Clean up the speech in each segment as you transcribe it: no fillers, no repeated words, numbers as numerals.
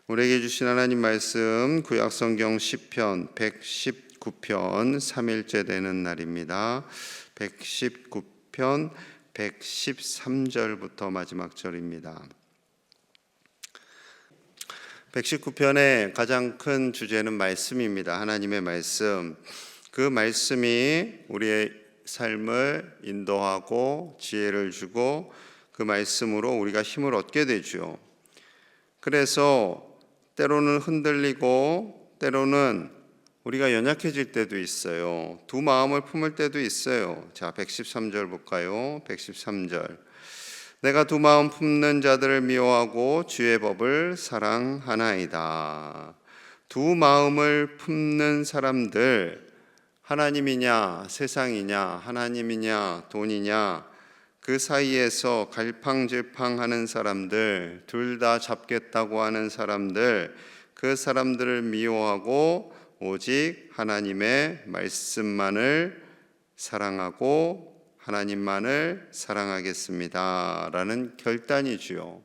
우리에게 주신 하나님 말씀 구약성경 시편 119편 3일째 되는 날입니다. 119편 113절부터 마지막 절입니다. 119편의 가장 큰 주제는 말씀입니다. 하나님의 말씀. 그 말씀이 우리의 삶을 인도하고 지혜를 주고 그 말씀으로 우리가 힘을 얻게 되죠. 그래서 때로는 흔들리고 때로는 우리가 연약해질 때도 있어요. 두 마음을 품을 때도 있어요. 자, 113절 볼까요? 113절. 내가 두 마음 품는 자들을 미워하고 주의 법을 사랑하나이다. 두 마음을 품는 사람들, 하나님이냐 세상이냐, 하나님이냐 돈이냐, 그 사이에서 갈팡질팡하는 사람들, 둘 다 잡겠다고 하는 사람들, 그 사람들을 미워하고 오직 하나님의 말씀만을 사랑하고 하나님만을 사랑하겠습니다 라는 결단이지요.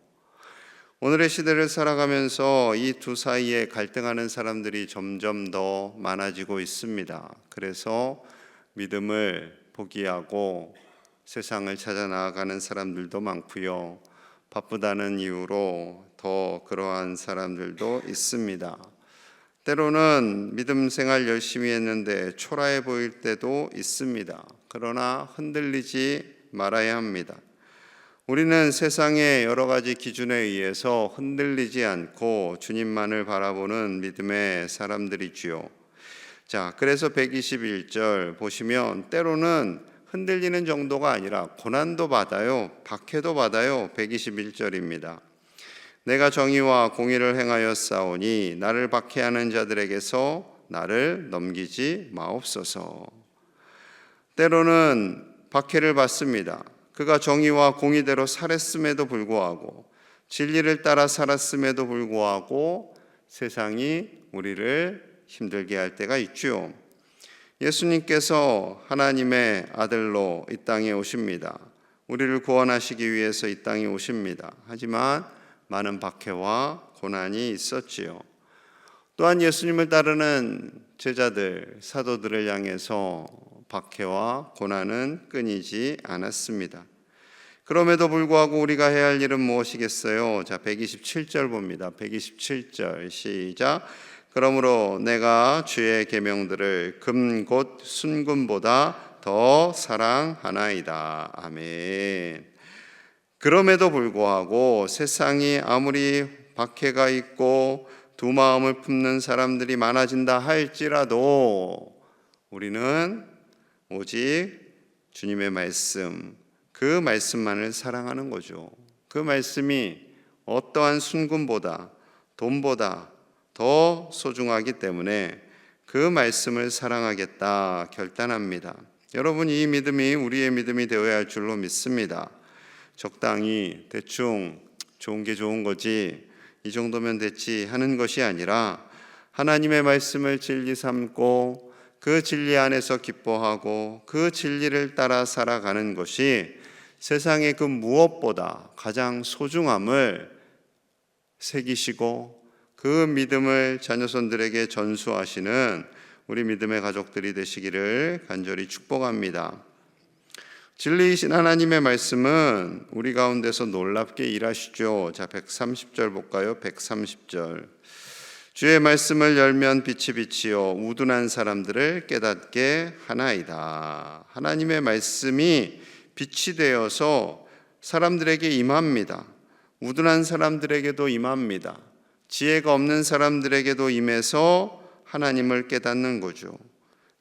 오늘의 시대를 살아가면서 이 두 사이에 갈등하는 사람들이 점점 더 많아지고 있습니다. 그래서 믿음을 포기하고 세상을 찾아 나아가는 사람들도 많고요. 바쁘다는 이유로 더 그러한 사람들도 있습니다. 때로는 믿음 생활 열심히 했는데 초라해 보일 때도 있습니다. 그러나 흔들리지 말아야 합니다. 우리는 세상의 여러 가지 기준에 의해서 흔들리지 않고 주님만을 바라보는 믿음의 사람들이지요. 자, 그래서 121절 보시면 때로는 흔들리는 정도가 아니라 고난도 받아요. 박해도 받아요. 121절입니다. 내가 정의와 공의를 행하여 싸우니 나를 박해하는 자들에게서 나를 넘기지 마옵소서. 때로는 박해를 받습니다. 그가 정의와 공의대로 살았음에도 불구하고, 진리를 따라 살았음에도 불구하고 세상이 우리를 힘들게 할 때가 있죠. 예수님께서 하나님의 아들로 이 땅에 오십니다. 우리를 구원하시기 위해서 이 땅에 오십니다. 하지만 많은 박해와 고난이 있었지요. 또한 예수님을 따르는 제자들, 사도들을 향해서 박해와 고난은 끊이지 않았습니다. 그럼에도 불구하고 우리가 해야 할 일은 무엇이겠어요? 자, 127절 봅니다. 127절 시작. 그러므로 내가 주의 계명들을 금 곧 순금보다 더 사랑하나이다. 아멘. 그럼에도 불구하고 세상이 아무리 박해가 있고 두 마음을 품는 사람들이 많아진다 할지라도 우리는 오직 주님의 말씀, 그 말씀만을 사랑하는 거죠. 그 말씀이 어떠한 순금보다 돈보다 더 소중하기 때문에 그 말씀을 사랑하겠다 결단합니다. 여러분, 이 믿음이 우리의 믿음이 되어야 할 줄로 믿습니다. 적당히 대충 좋은 게 좋은 거지, 이 정도면 됐지 하는 것이 아니라 하나님의 말씀을 진리 삼고 그 진리 안에서 기뻐하고 그 진리를 따라 살아가는 것이 세상의 그 무엇보다 가장 소중함을 새기시고 그 믿음을 자녀손들에게 전수하시는 우리 믿음의 가족들이 되시기를 간절히 축복합니다. 진리이신 하나님의 말씀은 우리 가운데서 놀랍게 일하시죠. 자, 130절 볼까요? 130절. 주의 말씀을 열면 빛이 비치어 우둔한 사람들을 깨닫게 하나이다. 하나님의 말씀이 빛이 되어서 사람들에게 임합니다. 우둔한 사람들에게도 임합니다. 지혜가 없는 사람들에게도 임해서 하나님을 깨닫는 거죠.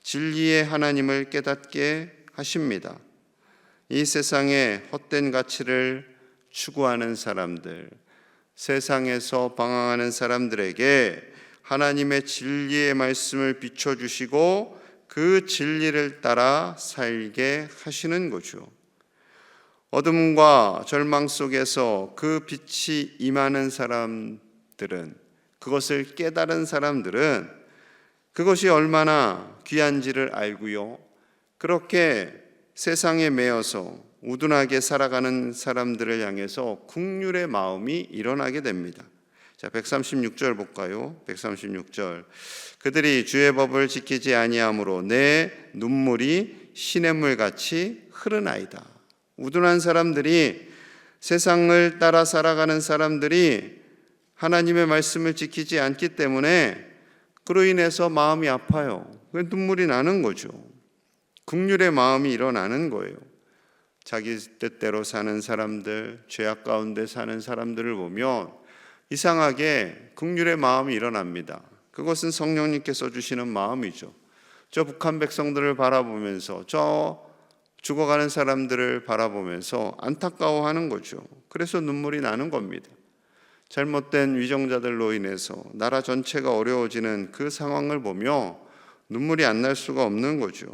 진리의 하나님을 깨닫게 하십니다. 이 세상에 헛된 가치를 추구하는 사람들, 세상에서 방황하는 사람들에게 하나님의 진리의 말씀을 비춰주시고 그 진리를 따라 살게 하시는 거죠. 어둠과 절망 속에서 그 빛이 임하는 사람들은, 그것을 깨달은 사람들은 그것이 얼마나 귀한지를 알고요. 그렇게 세상에 매여서 우둔하게 살아가는 사람들을 향해서 긍휼의 마음이 일어나게 됩니다. 자, 136절 볼까요? 136절. 그들이 주의 법을 지키지 아니하므로 내 눈물이 시냇물 같이 흐르나이다. 우둔한 사람들이, 세상을 따라 살아가는 사람들이 하나님의 말씀을 지키지 않기 때문에 그로 인해서 마음이 아파요. 눈물이 나는 거죠. 긍휼의 마음이 일어나는 거예요. 자기 뜻대로 사는 사람들, 죄악 가운데 사는 사람들을 보면 이상하게 긍휼의 마음이 일어납니다. 그것은 성령님께서 주시는 마음이죠. 저 북한 백성들을 바라보면서, 저 죽어가는 사람들을 바라보면서 안타까워하는 거죠. 그래서 눈물이 나는 겁니다. 잘못된 위정자들로 인해서 나라 전체가 어려워지는 그 상황을 보며 눈물이 안 날 수가 없는 거죠.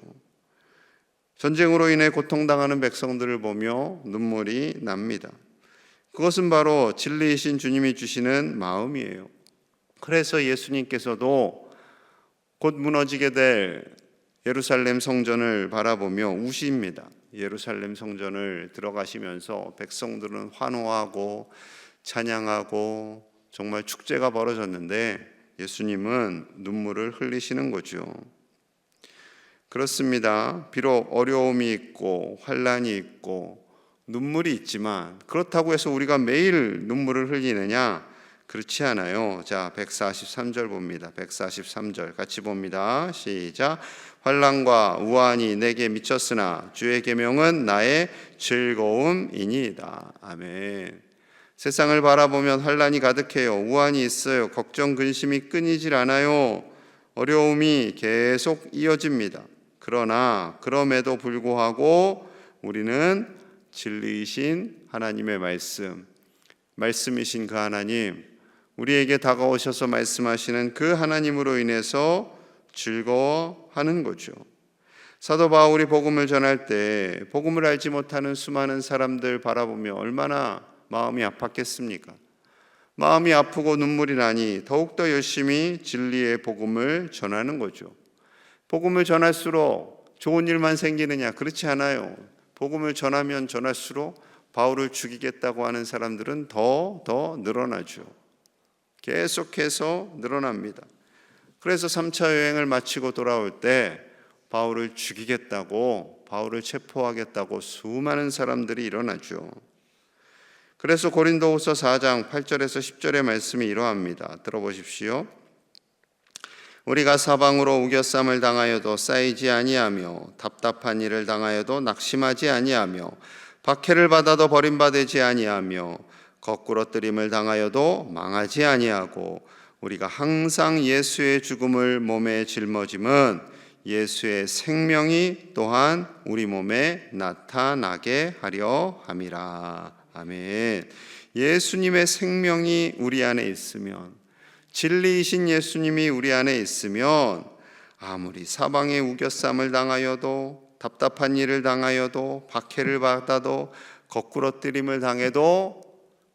전쟁으로 인해 고통당하는 백성들을 보며 눈물이 납니다. 그것은 바로 진리이신 주님이 주시는 마음이에요. 그래서 예수님께서도 곧 무너지게 될 예루살렘 성전을 바라보며 우십니다. 예루살렘 성전을 들어가시면서 백성들은 환호하고 찬양하고 정말 축제가 벌어졌는데 예수님은 눈물을 흘리시는 거죠. 그렇습니다. 비록 어려움이 있고 환난이 있고 눈물이 있지만 그렇다고 해서 우리가 매일 눈물을 흘리느냐? 그렇지 않아요. 자, 143절 봅니다. 143절 같이 봅니다. 시작. 환난과 우환이 내게 미쳤으나 주의 계명은 나의 즐거움이니이다. 아멘. 세상을 바라보면 환난이 가득해요. 우환이 있어요. 걱정, 근심이 끊이질 않아요. 어려움이 계속 이어집니다. 그러나 그럼에도 불구하고 우리는 진리이신 하나님의 말씀이신 그 하나님, 우리에게 다가오셔서 말씀하시는 그 하나님으로 인해서 즐거워하는 거죠. 사도 바울이 복음을 전할 때 복음을 알지 못하는 수많은 사람들 바라보며 얼마나 마음이 아팠겠습니까? 마음이 아프고 눈물이 나니 더욱더 열심히 진리의 복음을 전하는 거죠. 복음을 전할수록 좋은 일만 생기느냐? 그렇지 않아요. 복음을 전하면 전할수록 바울을 죽이겠다고 하는 사람들은 더 늘어나죠. 계속해서 늘어납니다. 그래서 3차 여행을 마치고 돌아올 때 바울을 죽이겠다고, 바울을 체포하겠다고 수많은 사람들이 일어나죠. 그래서 고린도후서 4장 8절에서 10절의 말씀이 이러합니다. 들어보십시오. 우리가 사방으로 우겨쌈을 당하여도 쌓이지 아니하며 답답한 일을 당하여도 낙심하지 아니하며 박해를 받아도 버림받지 아니하며 거꾸러뜨림을 당하여도 망하지 아니하고 우리가 항상 예수의 죽음을 몸에 짊어짐은 예수의 생명이 또한 우리 몸에 나타나게 하려 함이라. 아멘. 예수님의 생명이 우리 안에 있으면, 진리이신 예수님이 우리 안에 있으면 아무리 사방에 우겨쌈을 당하여도, 답답한 일을 당하여도, 박해를 받아도, 거꾸러뜨림을 당해도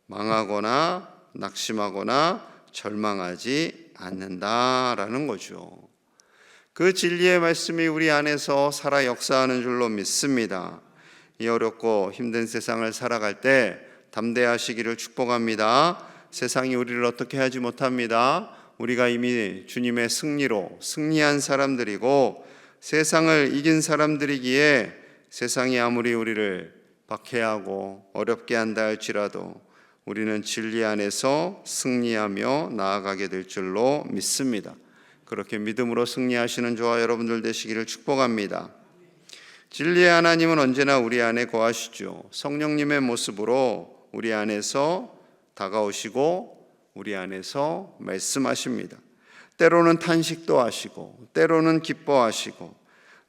망하거나 낙심하거나 절망하지 않는다라는 거죠. 그 진리의 말씀이 우리 안에서 살아 역사하는 줄로 믿습니다. 이 어렵고 힘든 세상을 살아갈 때 담대하시기를 축복합니다. 세상이 우리를 어떻게 하지 못합니다. 우리가 이미 주님의 승리로 승리한 사람들이고 세상을 이긴 사람들이기에 세상이 아무리 우리를 박해하고 어렵게 한다 할지라도 우리는 진리 안에서 승리하며 나아가게 될 줄로 믿습니다. 그렇게 믿음으로 승리하시는 저와 여러분들 되시기를 축복합니다. 진리의 하나님은 언제나 우리 안에 거하시죠. 성령님의 모습으로 우리 안에서 다가오시고 우리 안에서 말씀하십니다. 때로는 탄식도 하시고 때로는 기뻐하시고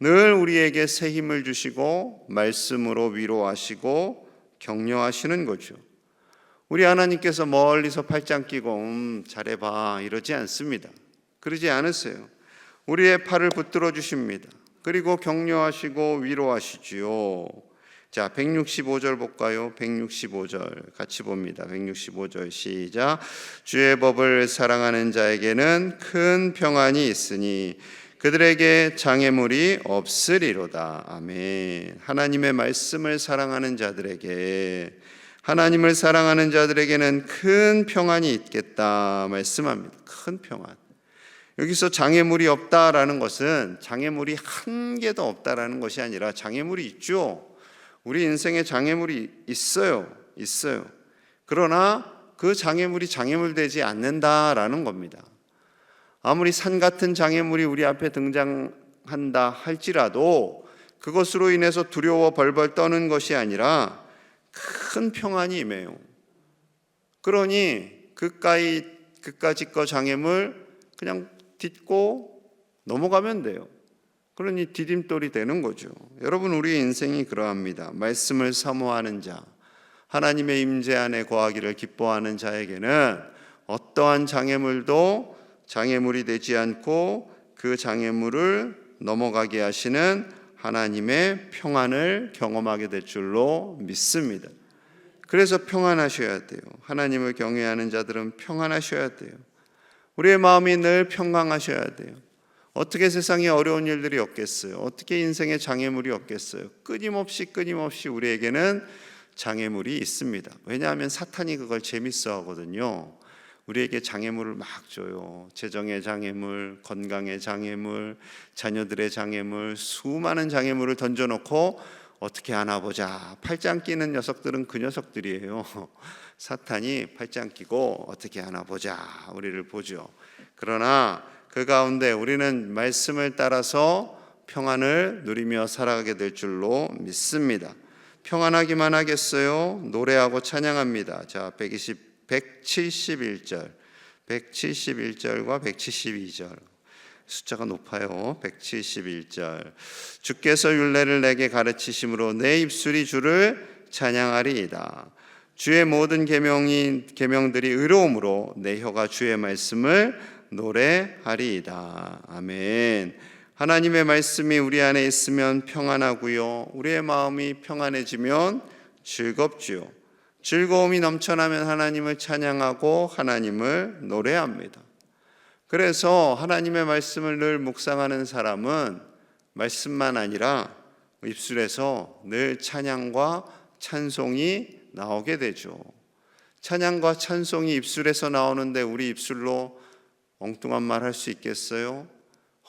늘 우리에게 새 힘을 주시고 말씀으로 위로하시고 격려하시는 거죠. 우리 하나님께서 멀리서 팔짱 끼고 잘해봐 이러지 않습니다. 그러지 않으세요. 우리의 팔을 붙들어 주십니다. 그리고 격려하시고 위로하시지요. 자, 165절 볼까요? 165절 같이 봅니다. 165절 시작. 주의 법을 사랑하는 자에게는 큰 평안이 있으니 그들에게 장애물이 없으리로다. 아멘. 하나님의 말씀을 사랑하는 자들에게, 하나님을 사랑하는 자들에게는 큰 평안이 있겠다 말씀합니다. 큰 평안. 여기서 장애물이 없다라는 것은 장애물이 한 개도 없다라는 것이 아니라 장애물이 있죠. 우리 인생에 장애물이 있어요. 그러나 그 장애물이 장애물 되지 않는다라는 겁니다. 아무리 산 같은 장애물이 우리 앞에 등장한다 할지라도 그것으로 인해서 두려워 벌벌 떠는 것이 아니라 큰 평안이 임해요. 그러니 그까짓 거 장애물 그냥 딛고 넘어가면 돼요. 그러니 디딤돌이 되는 거죠. 여러분, 우리의 인생이 그러합니다. 말씀을 사모하는 자, 하나님의 임재 안에 거하기를 기뻐하는 자에게는 어떠한 장애물도 장애물이 되지 않고 그 장애물을 넘어가게 하시는 하나님의 평안을 경험하게 될 줄로 믿습니다. 그래서 평안하셔야 돼요. 하나님을 경외하는 자들은 평안하셔야 돼요. 우리의 마음이 늘 평강하셔야 돼요. 어떻게 세상에 어려운 일들이 없겠어요? 어떻게 인생에 장애물이 없겠어요? 끊임없이 우리에게는 장애물이 있습니다. 왜냐하면 사탄이 그걸 재밌어 하거든요. 우리에게 장애물을 막 줘요. 재정의 장애물, 건강의 장애물, 자녀들의 장애물, 수많은 장애물을 던져놓고 어떻게 하나 보자. 팔짱 끼는 녀석들은 그 녀석들이에요. 사탄이 팔짱 끼고 어떻게 하나 보자 우리를 보죠. 그러나 그 가운데 우리는 말씀을 따라서 평안을 누리며 살아가게 될 줄로 믿습니다. 평안하기만 하겠어요? 노래하고 찬양합니다. 자, 171절, 171절과 172절 숫자가 높아요. 171절. 주께서 율례를 내게 가르치심으로 내 입술이 주를 찬양하리이다. 주의 모든 계명들이 의로움으로 내 혀가 주의 말씀을 노래하리이다. 아멘. 하나님의 말씀이 우리 안에 있으면 평안하고요. 우리의 마음이 평안해지면 즐겁지요. 즐거움이 넘쳐나면 하나님을 찬양하고 하나님을 노래합니다. 그래서 하나님의 말씀을 늘 묵상하는 사람은 말씀만 아니라 입술에서 늘 찬양과 찬송이 나오게 되죠. 찬양과 찬송이 입술에서 나오는데 우리 입술로 엉뚱한 말 할 수 있겠어요?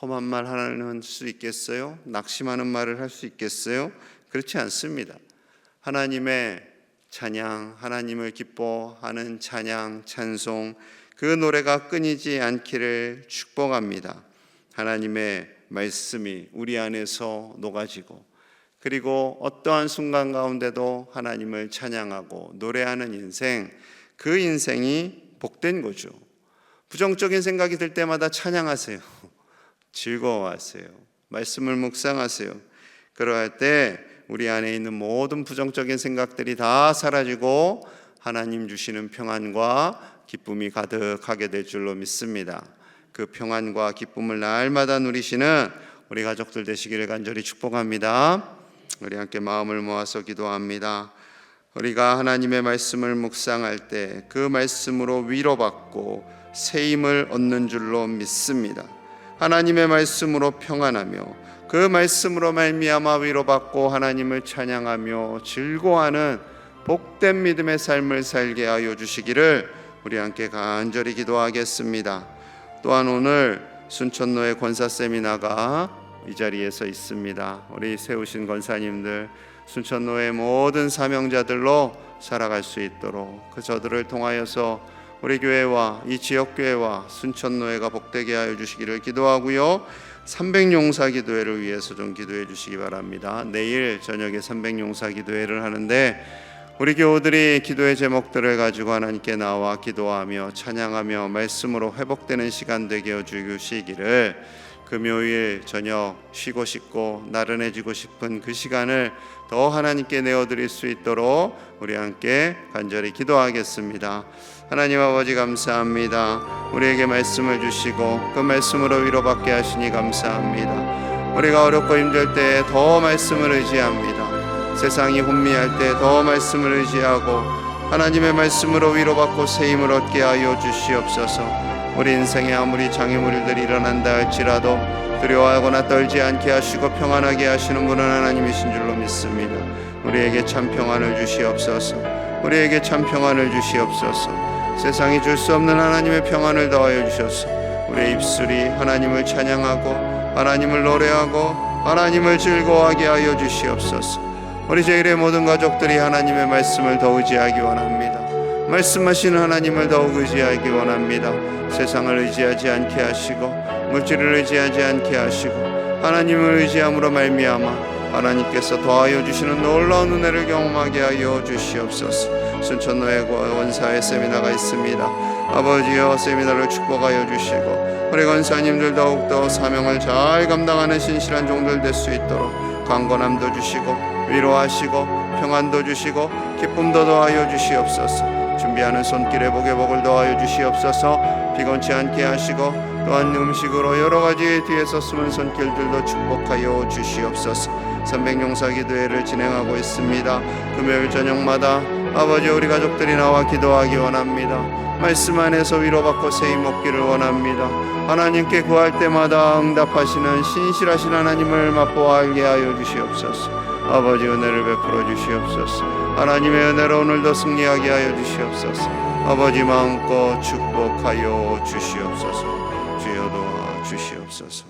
험한 말 하는 수 있겠어요? 낙심하는 말을 할 수 있겠어요? 그렇지 않습니다. 하나님의 찬양, 하나님을 기뻐하는 찬양, 찬송, 그 노래가 끊이지 않기를 축복합니다. 하나님의 말씀이 우리 안에서 녹아지고 그리고 어떠한 순간 가운데도 하나님을 찬양하고 노래하는 인생, 그 인생이 복된 거죠. 부정적인 생각이 들 때마다 찬양하세요. 즐거워하세요. 말씀을 묵상하세요. 그러할 때 우리 안에 있는 모든 부정적인 생각들이 다 사라지고 하나님 주시는 평안과 기쁨이 가득하게 될 줄로 믿습니다. 그 평안과 기쁨을 날마다 누리시는 우리 가족들 되시기를 간절히 축복합니다. 우리 함께 마음을 모아서 기도합니다. 우리가 하나님의 말씀을 묵상할 때 그 말씀으로 위로받고 새 힘을 얻는 줄로 믿습니다. 하나님의 말씀으로 평안하며 그 말씀으로 말미암아 위로받고 하나님을 찬양하며 즐거워하는 복된 믿음의 삶을 살게 하여 주시기를 우리 함께 간절히 기도하겠습니다. 또한 오늘 순천로의 권사 세미나가 이 자리에 서 있습니다. 우리 세우신 권사님들, 순천로의 모든 사명자들로 살아갈 수 있도록 그 저들을 통하여서 우리 교회와 이 지역교회와 순천노회가 복되게 하여 주시기를 기도하고요. 300용사 기도회를 위해서 좀 기도해 주시기 바랍니다. 내일 저녁에 300용사 기도회를 하는데 우리 교우들이 기도의 제목들을 가지고 하나님께 나와 기도하며 찬양하며 말씀으로 회복되는 시간 되게 해 주시기를, 금요일 저녁 쉬고 싶고 나른해지고 싶은 그 시간을 더 하나님께 내어드릴 수 있도록 우리 함께 간절히 기도하겠습니다. 하나님 아버지 감사합니다. 우리에게 말씀을 주시고 그 말씀으로 위로받게 하시니 감사합니다. 우리가 어렵고 힘들 때 더 말씀을 의지합니다. 세상이 혼미할 때 더 말씀을 의지하고 하나님의 말씀으로 위로받고 새 힘을 얻게 하여 주시옵소서. 우리 인생에 아무리 장애물들이 일어난다 할지라도 두려워하거나 떨지 않게 하시고 평안하게 하시는 분은 하나님이신 줄로 믿습니다. 우리에게 참 평안을 주시옵소서. 우리에게 참 평안을 주시옵소서. 세상이 줄 수 없는 하나님의 평안을 더하여 주셔서 우리의 입술이 하나님을 찬양하고 하나님을 노래하고 하나님을 즐거워하게 하여 주시옵소서. 우리 제일의 모든 가족들이 하나님의 말씀을 더 의지하기 원합니다. 말씀하시는 하나님을 더욱 의지하기 원합니다. 세상을 의지하지 않게 하시고 물질을 의지하지 않게 하시고 하나님을 의지함으로 말미암아 하나님께서 더하여 주시는 놀라운 은혜를 경험하게 하여 주시옵소서. 순천노예 원사의 세미나가 있습니다. 아버지여, 세미나를 축복하여 주시고 우리 권사님들 더욱더 사명을 잘 감당하는 신실한 종들 될 수 있도록 강건함도 주시고 위로하시고 평안도 주시고 기쁨도 더하여 주시옵소서. 준비하는 손길에 복의 복을 더하여 주시옵소서. 피곤치 않게 하시고 또한 음식으로 여러 가지 뒤에서 숨은 손길들도 축복하여 주시옵소서. 300용사 기도회를 진행하고 있습니다. 금요일 저녁마다 아버지, 우리 가족들이 나와 기도하기 원합니다. 말씀 안에서 위로받고 세임 얻기를 원합니다. 하나님께 구할 때마다 응답하시는 신실하신 하나님을 맛보아 알게 하여 주시옵소서. 아버지, 은혜를 베풀어 주시옵소서. 하나님의 은혜로 오늘도 승리하게 하여 주시옵소서. 아버지, 마음껏 축복하여 주시옵소서. 주여 도와 주시옵소서.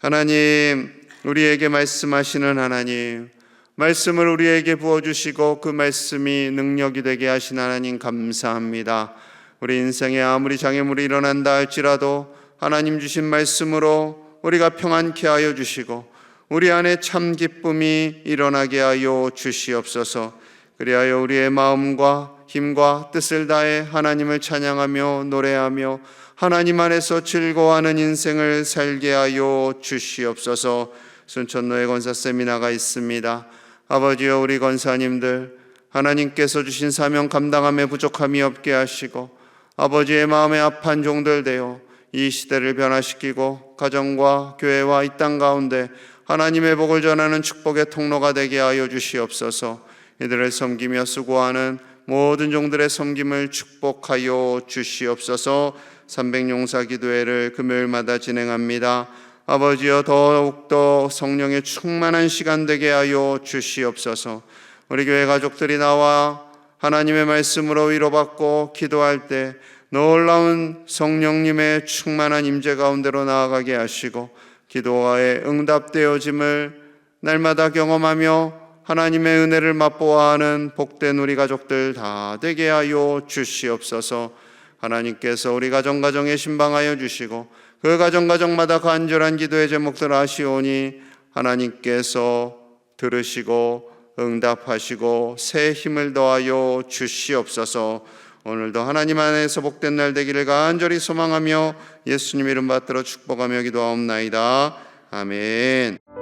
하나님, 우리에게 말씀하시는 하나님, 말씀을 우리에게 부어주시고 그 말씀이 능력이 되게 하신 하나님 감사합니다. 우리 인생에 아무리 장애물이 일어난다 할지라도 하나님 주신 말씀으로 우리가 평안케 하여 주시고 우리 안에 참 기쁨이 일어나게 하여 주시옵소서. 그리하여 우리의 마음과 힘과 뜻을 다해 하나님을 찬양하며 노래하며 하나님 안에서 즐거워하는 인생을 살게 하여 주시옵소서. 순천노예 권사 세미나가 있습니다. 아버지여, 우리 권사님들 하나님께서 주신 사명 감당함에 부족함이 없게 하시고 아버지의 마음에 합한 종들 되어 이 시대를 변화시키고 가정과 교회와 이 땅 가운데 하나님의 복을 전하는 축복의 통로가 되게 하여 주시옵소서. 이들을 섬기며 수고하는 모든 종들의 섬김을 축복하여 주시옵소서. 300용사 기도회를 금요일마다 진행합니다. 아버지여, 더욱더 성령의 충만한 시간 되게 하여 주시옵소서. 우리 교회 가족들이 나와 하나님의 말씀으로 위로받고 기도할 때 놀라운 성령님의 충만한 임재 가운데로 나아가게 하시고 기도에 응답되어짐을 날마다 경험하며 하나님의 은혜를 맛보아하는 복된 우리 가족들 다 되게 하여 주시옵소서. 하나님께서 우리 가정가정에 신방하여 주시고 그 가정가정마다 간절한 기도의 제목들 아시오니 하나님께서 들으시고 응답하시고 새 힘을 더하여 주시옵소서. 오늘도 하나님 안에서 복된 날 되기를 간절히 소망하며 예수님 이름 받들어 축복하며 기도하옵나이다. 아멘.